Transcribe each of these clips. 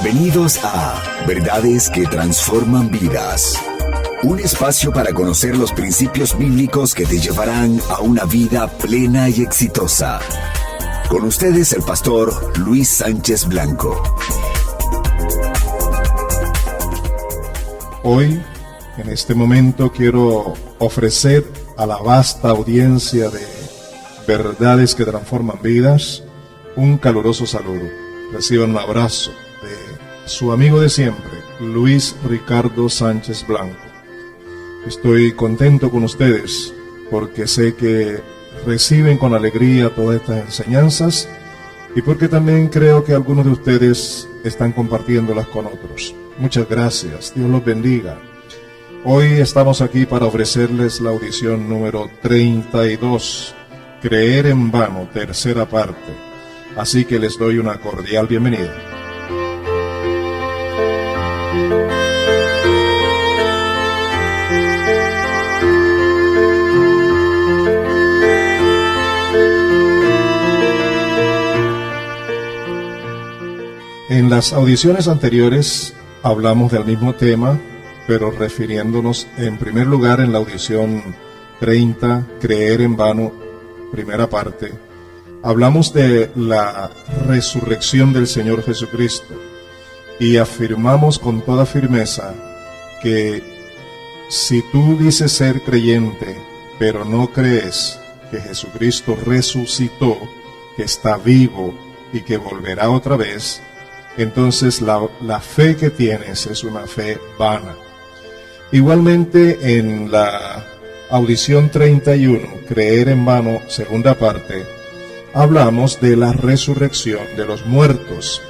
Bienvenidos a Verdades que Transforman Vidas. Un espacio para conocer los principios bíblicos que te llevarán a una vida plena y exitosa. Con ustedes el pastor Luis Sánchez Blanco. Hoy, en este momento, quiero ofrecer a la vasta audiencia de Verdades que Transforman Vidas un caluroso saludo. Reciban un abrazo de su amigo de siempre, Luis Ricardo Sánchez Blanco. Estoy contento con ustedes porque sé que reciben con alegría todas estas enseñanzas y porque también creo que algunos de ustedes están compartiéndolas con otros. Muchas gracias, Dios los bendiga. Hoy estamos aquí para ofrecerles la audición número 32, Creer en Vano, tercera parte. Así que les doy una cordial bienvenida. En las audiciones anteriores hablamos del mismo tema, pero refiriéndonos en primer lugar en la audición 30, Creer en Vano, primera parte, hablamos de la resurrección del Señor Jesucristo y afirmamos con toda firmeza que si tú dices ser creyente, pero no crees que Jesucristo resucitó, que está vivo y que volverá otra vez, entonces la fe que tienes es una fe vana. Igualmente en la audición 31, Creer en Vano, segunda parte, hablamos de la resurrección de los muertos.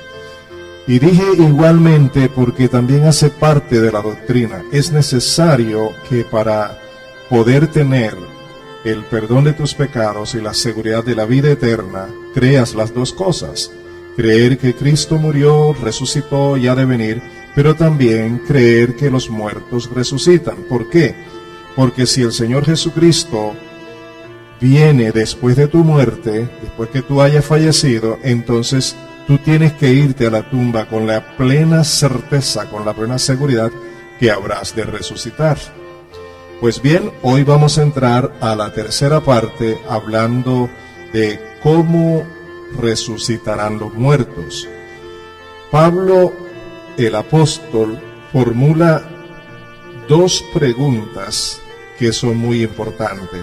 Y dije igualmente porque también hace parte de la doctrina. Es necesario que para poder tener el perdón de tus pecados y la seguridad de la vida eterna, creas las dos cosas. Creer que Cristo murió, resucitó y ha de venir, pero también creer que los muertos resucitan. ¿Por qué? Porque si el Señor Jesucristo viene después de tu muerte, después que tú hayas fallecido, entonces tú tienes que irte a la tumba con la plena certeza, con la plena seguridad que habrás de resucitar. Pues bien, hoy vamos a entrar a la tercera parte hablando de cómo resucitarán los muertos. Pablo, el apóstol, formula dos preguntas que son muy importantes.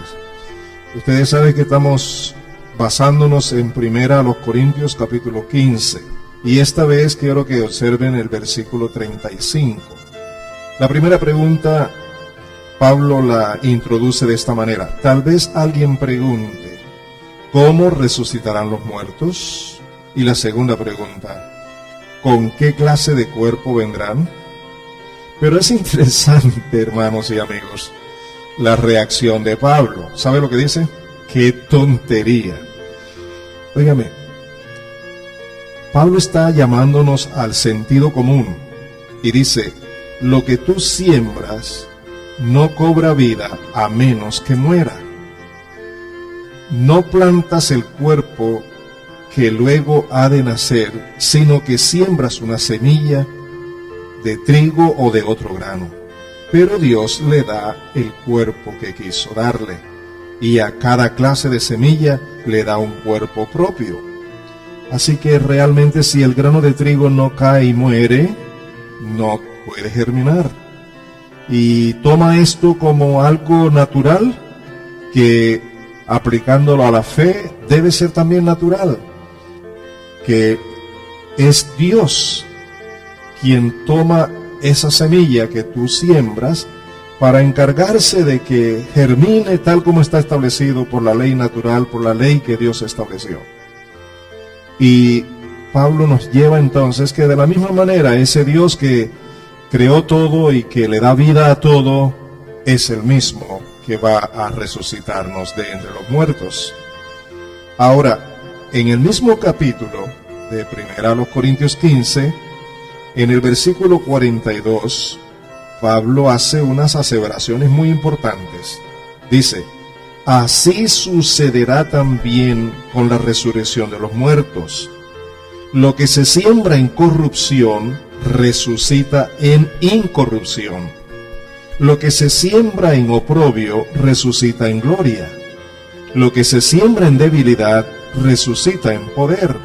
Ustedes saben que estamos basándonos en 1 Corintios capítulo 15 y esta vez quiero que observen el versículo 35. La primera pregunta, Pablo la introduce de esta manera. Tal vez alguien pregunte, ¿cómo resucitarán los muertos? Y la segunda pregunta, ¿con qué clase de cuerpo vendrán? Pero es interesante, hermanos y amigos, la reacción de Pablo. ¿Sabe lo que dice? ¡Qué tontería! Óigame, Pablo está llamándonos al sentido común y dice, lo que tú siembras no cobra vida a menos que muera. No plantas el cuerpo que luego ha de nacer, sino que siembras una semilla de trigo o de otro grano. Pero Dios le da el cuerpo que quiso darle, y a cada clase de semilla le da un cuerpo propio. Así que realmente si el grano de trigo no cae y muere, no puede germinar. Y toma esto como algo natural, que aplicándolo a la fe debe ser también natural, que es Dios quien toma esa semilla que tú siembras para encargarse de que germine tal como está establecido por la ley natural, por la ley que Dios estableció. Y Pablo nos lleva entonces que de la misma manera ese Dios que creó todo y que le da vida a todo es el mismo que va a resucitarnos de entre los muertos. Ahora, en el mismo capítulo de 1 Corintios 15, en el versículo 42, Pablo hace unas aseveraciones muy importantes. Dice, así sucederá también con la resurrección de los muertos. Lo que se siembra en corrupción, resucita en incorrupción. Lo que se siembra en oprobio, resucita en gloria. Lo que se siembra en debilidad, resucita en poder.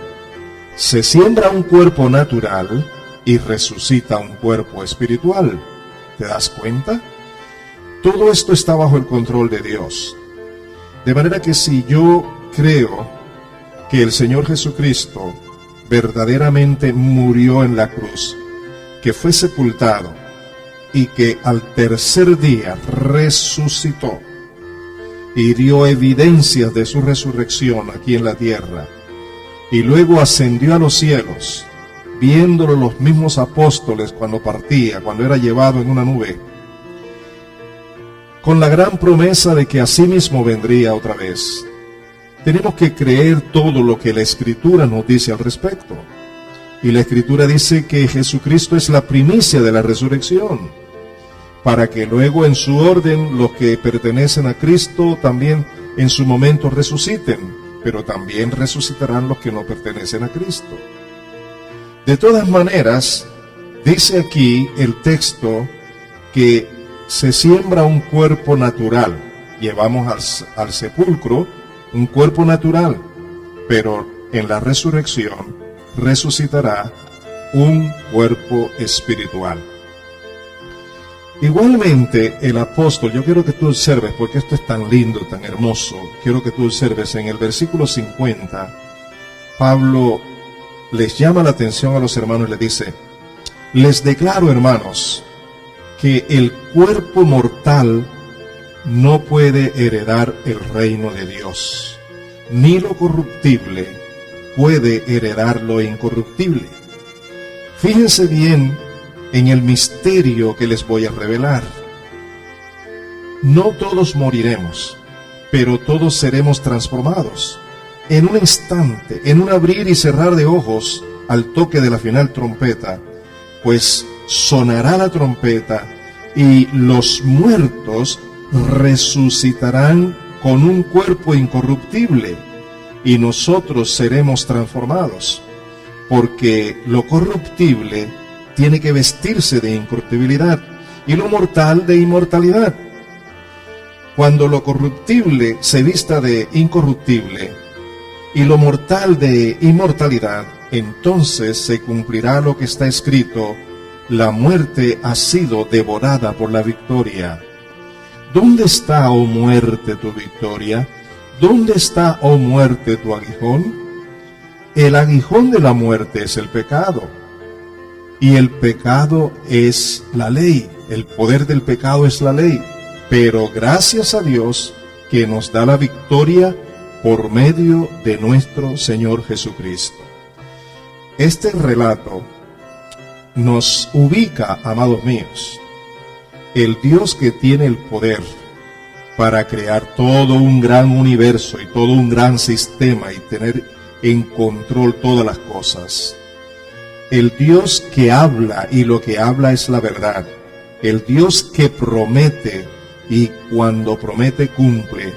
Se siembra un cuerpo natural y resucita un cuerpo espiritual. ¿Te das cuenta? Todo esto está bajo el control de Dios. De manera que si yo creo que el Señor Jesucristo verdaderamente murió en la cruz, que fue sepultado y que al tercer día resucitó y dio evidencias de su resurrección aquí en la tierra, y luego ascendió a los cielos, viéndolo los mismos apóstoles cuando partía, cuando era llevado en una nube, con la gran promesa de que asimismo vendría otra vez. Tenemos que creer todo lo que la Escritura nos dice al respecto. Y la Escritura dice que Jesucristo es la primicia de la resurrección, para que luego en su orden los que pertenecen a Cristo también en su momento resuciten, pero también resucitarán los que no pertenecen a Cristo. De todas maneras, dice aquí el texto que se siembra un cuerpo natural. Llevamos al sepulcro un cuerpo natural, pero en la resurrección resucitará un cuerpo espiritual. Igualmente el apóstol, yo quiero que tú observes, porque esto es tan lindo, tan hermoso, quiero que tú observes en el versículo 50, Pablo les llama la atención a los hermanos y les dice: les declaro, hermanos, que el cuerpo mortal no puede heredar el reino de Dios, ni lo corruptible puede heredar lo incorruptible. Fíjense bien en el misterio que les voy a revelar. No todos moriremos, pero todos seremos transformados. En un instante, en un abrir y cerrar de ojos, al toque de la final trompeta, pues sonará la trompeta y los muertos resucitarán con un cuerpo incorruptible, y nosotros seremos transformados, porque lo corruptible tiene que vestirse de incorruptibilidad y lo mortal de inmortalidad. Cuando lo corruptible se vista de incorruptible y lo mortal de inmortalidad, entonces se cumplirá lo que está escrito: la muerte ha sido devorada por la victoria. ¿Dónde está, oh muerte, tu victoria? ¿Dónde está, oh muerte, tu aguijón? El aguijón de la muerte es el pecado, y el pecado es la ley. El poder del pecado es la ley, pero gracias a Dios que nos da la victoria por medio de nuestro Señor Jesucristo. Este relato nos ubica, amados míos, el Dios que tiene el poder para crear todo un gran universo y todo un gran sistema y tener en control todas las cosas. El Dios que habla, y lo que habla es la verdad. El Dios que promete y cuando promete cumple.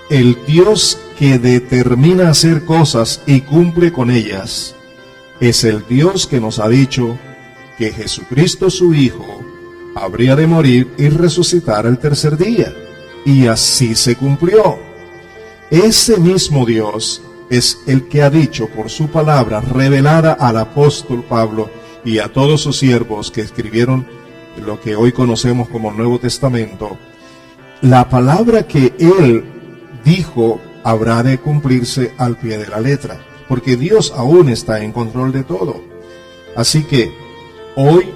El Dios que determina hacer cosas y cumple con ellas. Es el Dios que nos ha dicho que Jesucristo su Hijo habría de morir y resucitar al tercer día. Y así se cumplió. Ese mismo Dios es el que ha dicho por su palabra revelada al apóstol Pablo y a todos sus siervos que escribieron lo que hoy conocemos como Nuevo Testamento. La palabra que él dijo habrá de cumplirse al pie de la letra, porque Dios aún está en control de todo. Así que hoy,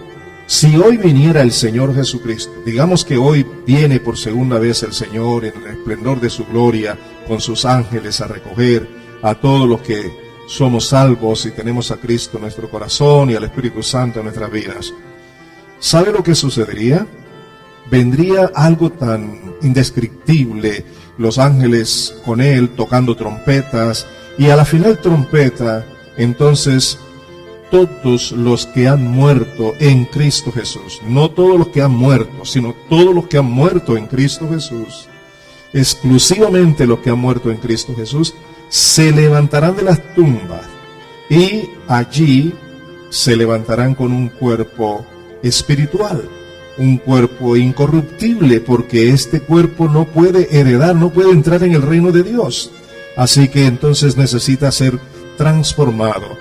si hoy viniera el Señor Jesucristo, digamos que hoy viene por segunda vez el Señor en el esplendor de su gloria, con sus ángeles a recoger a todos los que somos salvos y tenemos a Cristo en nuestro corazón y al Espíritu Santo en nuestras vidas. ¿Sabe lo que sucedería? Vendría algo tan indescriptible, los ángeles con él tocando trompetas, y a la final trompeta, entonces todos los que han muerto en Cristo Jesús, no todos los que han muerto, sino todos los que han muerto en Cristo Jesús, exclusivamente los que han muerto en Cristo Jesús, se levantarán de las tumbas y allí se levantarán con un cuerpo espiritual, un cuerpo incorruptible, porque este cuerpo no puede heredar, no puede entrar en el reino de Dios. Así que entonces necesita ser transformado.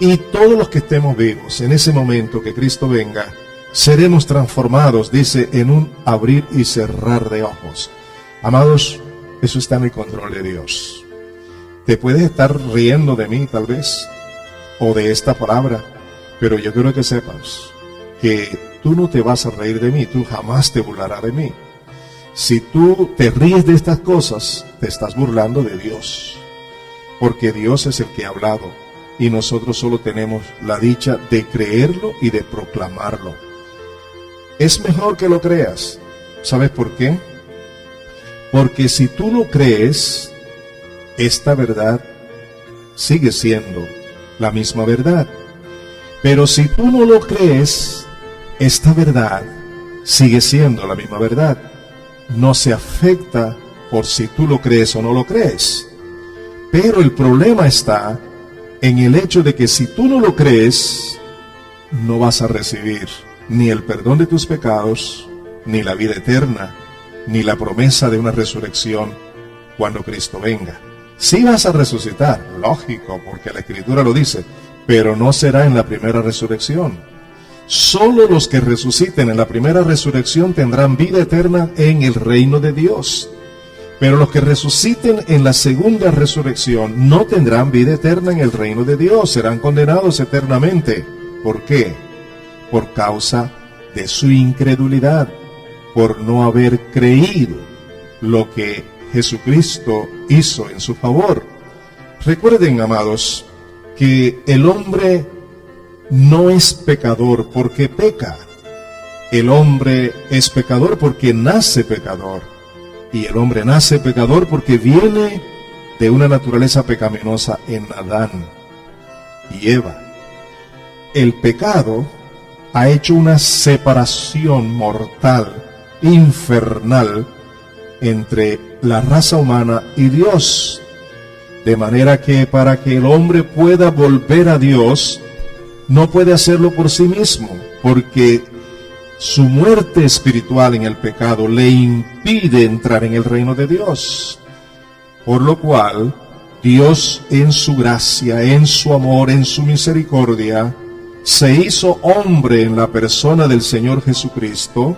Y todos los que estemos vivos en ese momento que Cristo venga, seremos transformados, dice, en un abrir y cerrar de ojos. Amados, eso está en el control de Dios. Te puedes estar riendo de mí tal vez, o de esta palabra, pero yo quiero que sepas que tú no te vas a reír de mí, tú jamás te burlarás de mí. Si tú te ríes de estas cosas, te estás burlando de Dios, porque Dios es el que ha hablado, y nosotros solo tenemos la dicha de creerlo y de proclamarlo. Es mejor que lo creas. ¿Sabes por qué? Porque si tú lo crees, esta verdad sigue siendo la misma verdad. Pero si tú no lo crees, esta verdad sigue siendo la misma verdad. No se afecta por si tú lo crees o no lo crees. Pero el problema está en el hecho de que si tú no lo crees, no vas a recibir ni el perdón de tus pecados, ni la vida eterna, ni la promesa de una resurrección cuando Cristo venga. Sí vas a resucitar, lógico, porque la Escritura lo dice, pero no será en la primera resurrección. Solo los que resuciten en la primera resurrección tendrán vida eterna en el reino de Dios. Pero los que resuciten en la segunda resurrección no tendrán vida eterna en el reino de Dios, serán condenados eternamente. ¿Por qué? Por causa de su incredulidad, por no haber creído lo que Jesucristo hizo en su favor. Recuerden, amados, que el hombre no es pecador porque peca. El hombre es pecador porque nace pecador. Y el hombre nace pecador porque viene de una naturaleza pecaminosa en Adán y Eva. El pecado ha hecho una separación mortal, infernal, entre la raza humana y Dios. De manera que para que el hombre pueda volver a Dios, no puede hacerlo por sí mismo, porque su muerte espiritual en el pecado le impide entrar en el reino de Dios. Por lo cual, Dios en su gracia, en su amor, en su misericordia, se hizo hombre en la persona del Señor Jesucristo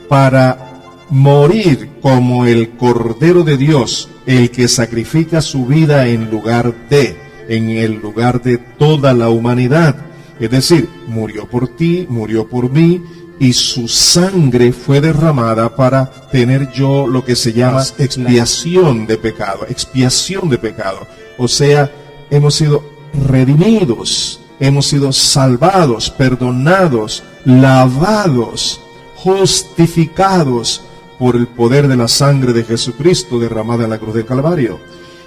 para morir como el Cordero de Dios, el que sacrifica su vida en el lugar de toda la humanidad. Es decir, murió por ti, murió por mí, y su sangre fue derramada para tener yo lo que se llama expiación de pecado, O sea, hemos sido redimidos, hemos sido salvados, perdonados, lavados, justificados por el poder de la sangre de Jesucristo derramada en la cruz del Calvario.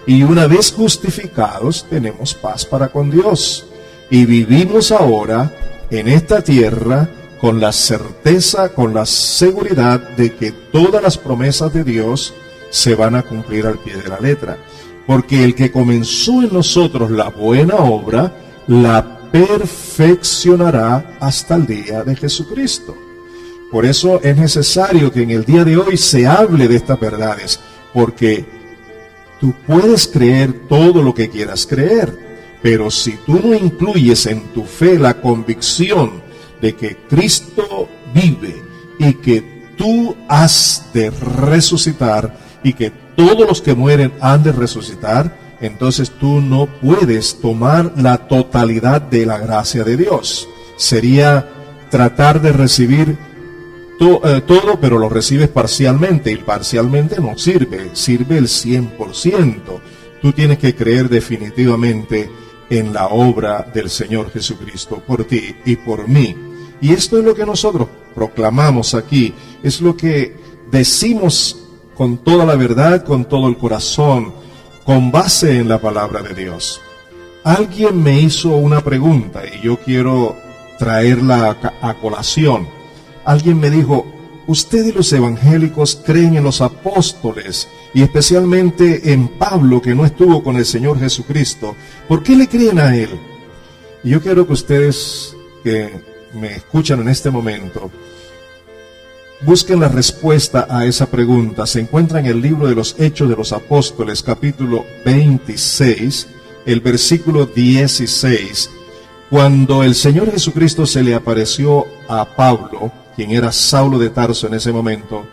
Y una vez justificados, tenemos paz para con Dios. Y vivimos ahora en esta tierra con la certeza, con la seguridad de que todas las promesas de Dios se van a cumplir al pie de la letra. Porque el que comenzó en nosotros la buena obra, la perfeccionará hasta el día de Jesucristo. Por eso es necesario que en el día de hoy se hable de estas verdades, porque tú puedes creer todo lo que quieras creer, pero si tú no incluyes en tu fe la convicción de que Cristo vive y que tú has de resucitar y que todos los que mueren han de resucitar, entonces tú no puedes tomar la totalidad de la gracia de Dios. Sería tratar de recibir todo, pero lo recibes parcialmente, y parcialmente no sirve, sirve el 100%. Tú tienes que creer definitivamente en la obra del Señor Jesucristo por ti y por mí. Y esto es lo que nosotros proclamamos aquí, es lo que decimos con toda la verdad, con todo el corazón, con base en la palabra de Dios. Alguien me hizo una pregunta y yo quiero traerla a colación. Alguien me dijo: ¿usted y los evangélicos creen en los apóstoles y especialmente en Pablo, que no estuvo con el Señor Jesucristo. ¿Por qué le creen a él? Y yo quiero que ustedes que me escuchan en este momento busquen la respuesta a esa pregunta. Se encuentra en el libro de los Hechos de los Apóstoles, capítulo 26, el versículo 16. Cuando el Señor Jesucristo se le apareció a Pablo, quien era Saulo de Tarso en ese momento,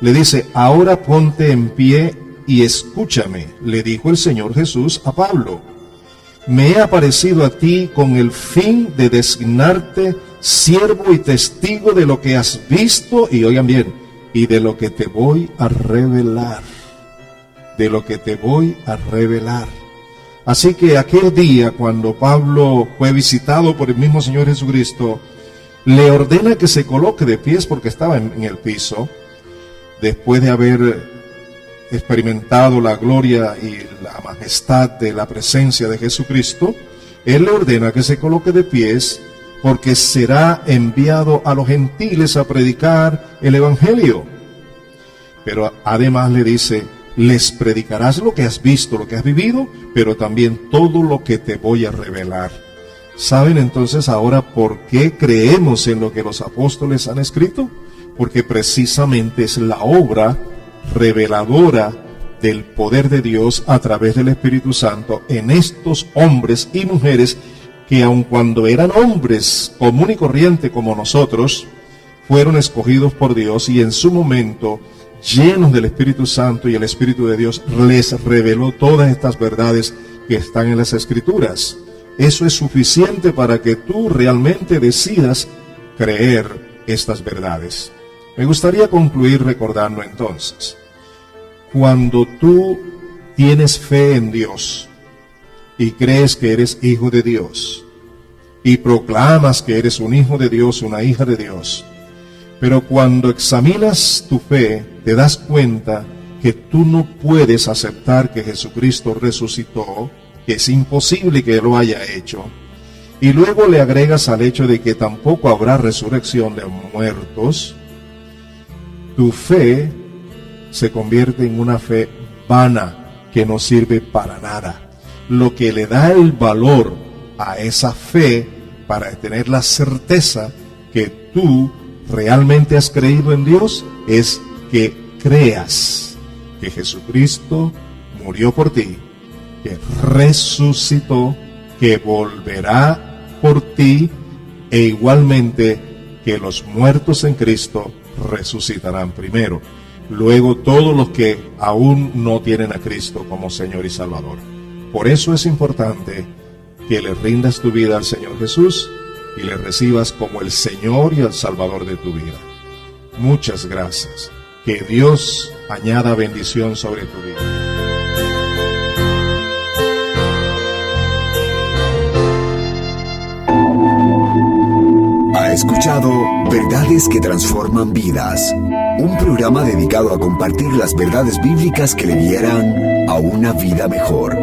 le dice: ahora ponte en pie y escúchame, le dijo el Señor Jesús a Pablo. Me he aparecido a ti con el fin de designarte siervo y testigo de lo que has visto, y oigan bien, y de lo que te voy a revelar. De lo que te voy a revelar. Así que aquel día, cuando Pablo fue visitado por el mismo Señor Jesucristo, le ordena que se coloque de pies porque estaba en el piso, después de haber experimentado la gloria y la majestad de la presencia de Jesucristo. Él le ordena que se coloque de pies porque será enviado a los gentiles a predicar el evangelio. Pero además le dice: les predicarás lo que has visto, lo que has vivido, pero también todo lo que te voy a revelar. ¿Saben entonces ahora por qué creemos en lo que los apóstoles han escrito? Porque precisamente es la obra reveladora del poder de Dios a través del Espíritu Santo en estos hombres y mujeres que, aun cuando eran hombres común y corriente como nosotros, fueron escogidos por Dios y en su momento, llenos del Espíritu Santo y el Espíritu de Dios, les reveló todas estas verdades que están en las Escrituras. Eso es suficiente para que tú realmente decidas creer estas verdades. Me gustaría concluir recordando entonces: cuando tú tienes fe en Dios y crees que eres hijo de Dios y proclamas que eres un hijo de Dios, una hija de Dios, pero cuando examinas tu fe te das cuenta que tú no puedes aceptar que Jesucristo resucitó, que es imposible que lo haya hecho, y luego le agregas al hecho de que tampoco habrá resurrección de muertos, tu fe se convierte en una fe vana que no sirve para nada. Lo que le da el valor a esa fe para tener la certeza que tú realmente has creído en Dios es que creas que Jesucristo murió por ti, que resucitó, que volverá por ti, e igualmente que los muertos en Cristo resucitarán primero. Luego todos los que aún no tienen a Cristo como Señor y Salvador. Por eso es importante que le rindas tu vida al Señor Jesús y le recibas como el Señor y el Salvador de tu vida. Muchas gracias. Que Dios añada bendición sobre tu vida. Ha escuchado Verdades que Transforman Vidas, un programa dedicado a compartir las verdades bíblicas que le guiarán a una vida mejor.